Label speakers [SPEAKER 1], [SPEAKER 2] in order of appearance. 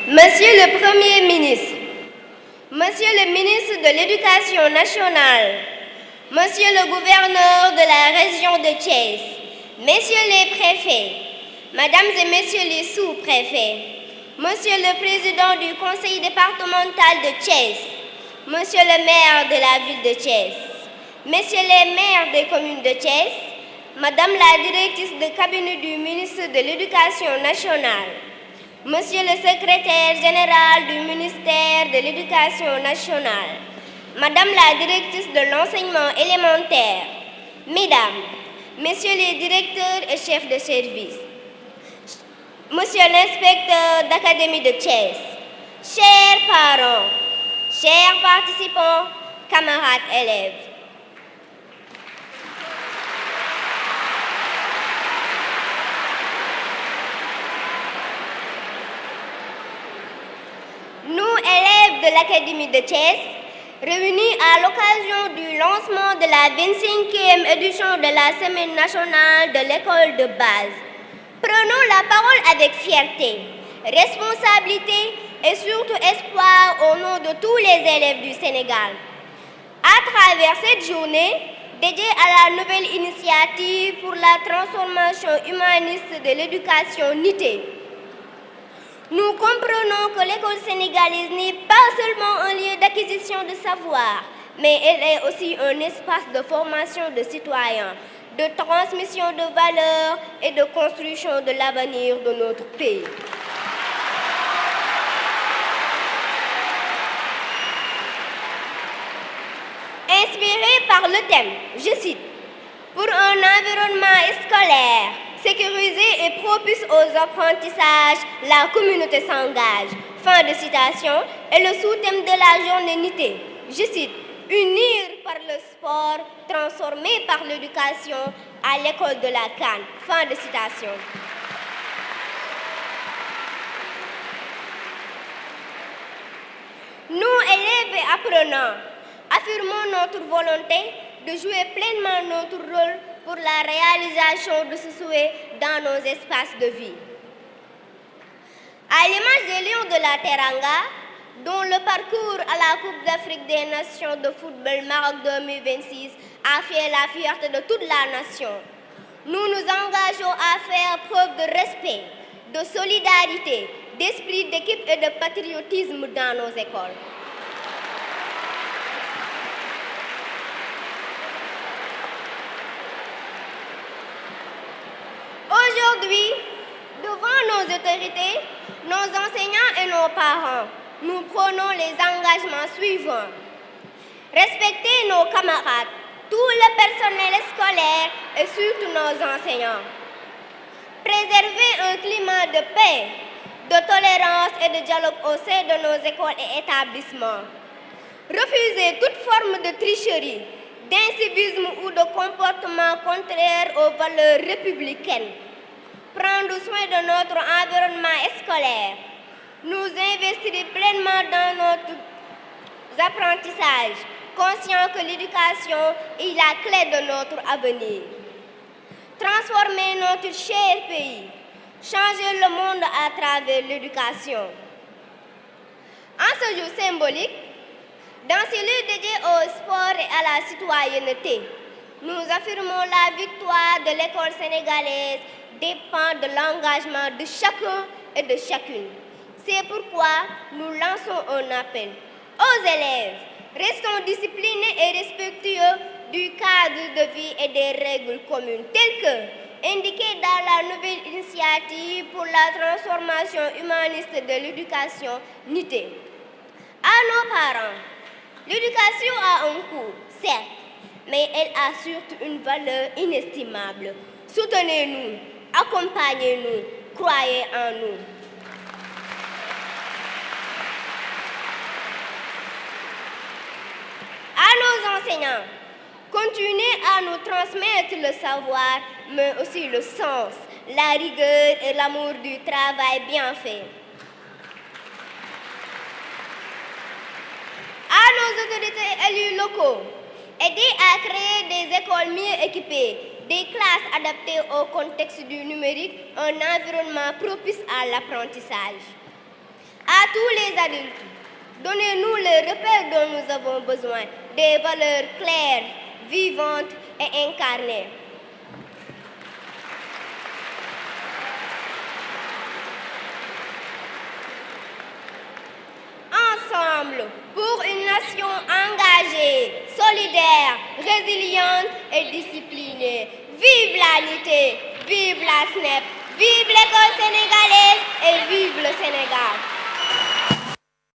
[SPEAKER 1] Monsieur le Premier ministre, Monsieur le ministre de l'Éducation nationale, Monsieur le gouverneur de la région de Thiès, Messieurs les préfets, Mesdames et Messieurs les sous-préfets, Monsieur le président du conseil départemental de Thiès, Monsieur le maire de la ville de Thiès, Messieurs les maires des communes de Thiès, Madame la directrice de cabinet du ministre de l'Éducation nationale, Monsieur le secrétaire général du ministère de l'Éducation nationale, Madame la directrice de l'enseignement élémentaire, Mesdames, Messieurs les directeurs et chefs de service, Monsieur l'inspecteur d'académie de Thiès, chers parents, chers participants, camarades élèves, nous, élèves de l'Académie de Thiès, réunis à l'occasion du lancement de la 25e édition de la Semaine nationale de l'école de base, prenons la parole avec fierté, responsabilité et surtout espoir au nom de tous les élèves du Sénégal. À travers cette journée dédiée à la nouvelle initiative pour la transformation humaniste de l'éducation NITE, nous comprenons que l'école sénégalaise n'est pas seulement un lieu d'acquisition de savoir, mais elle est aussi un espace de formation de citoyens, de transmission de valeurs et de construction de l'avenir de notre pays. Inspiré par le thème, je cite, « Pour un environnement scolaire sécurisé et propice aux apprentissages, la communauté s'engage. » Fin de citation. Et le sous-thème de la journée NITE, je cite, « Unir par le sport, transformé par l'éducation à l'école de la CAN. » Fin de citation. Nous, élèves et apprenants, affirmons notre volonté de jouer pleinement notre rôle pour la réalisation de ce souhait dans nos espaces de vie. À l'image des Lions de la Teranga, dont le parcours à la Coupe d'Afrique des Nations de football Maroc 2026 a fait la fierté de toute la nation, nous nous engageons à faire preuve de respect, de solidarité, d'esprit d'équipe et de patriotisme dans nos écoles. Aujourd'hui, devant nos autorités, nos enseignants et nos parents, nous prenons les engagements suivants. Respecter nos camarades, tout le personnel scolaire et surtout nos enseignants. Préserver un climat de paix, de tolérance et de dialogue au sein de nos écoles et établissements. Refuser toute forme de tricherie, d'incivisme ou de comportement contraire aux valeurs républicaines. Prendre soin de notre environnement scolaire. Nous investir pleinement dans nos apprentissages, conscients que l'éducation est la clé de notre avenir. Transformer notre cher pays, changer le monde à travers l'éducation. En ce jour symbolique, dans ce lieu dédié au sport et à la citoyenneté, nous affirmons la victoire de l'école sénégalaise dépend de l'engagement de chacun et de chacune. C'est pourquoi nous lançons un appel aux élèves. Restons disciplinés et respectueux du cadre de vie et des règles communes, telles que indiquées dans la nouvelle initiative pour la transformation humaniste de l'éducation NITE. À nos parents, l'éducation a un coût, certes, mais elle a surtout une valeur inestimable. Soutenez-nous, accompagnez-nous, croyez en nous. À nos enseignants, continuez à nous transmettre le savoir, mais aussi le sens, la rigueur et l'amour du travail bien fait. À nos autorités élus locaux, aidez à créer des écoles mieux équipées, des classes adaptées au contexte du numérique, un environnement propice à l'apprentissage. À adultes. Donnez-nous le repère dont nous avons besoin, des valeurs claires, vivantes et incarnées. Ensemble, pour une nation engagée, solidaire, résiliente et disciplinée. Vive l'unité, vive la SNEP, vive l'école sénégalaise et vive le Sénégal.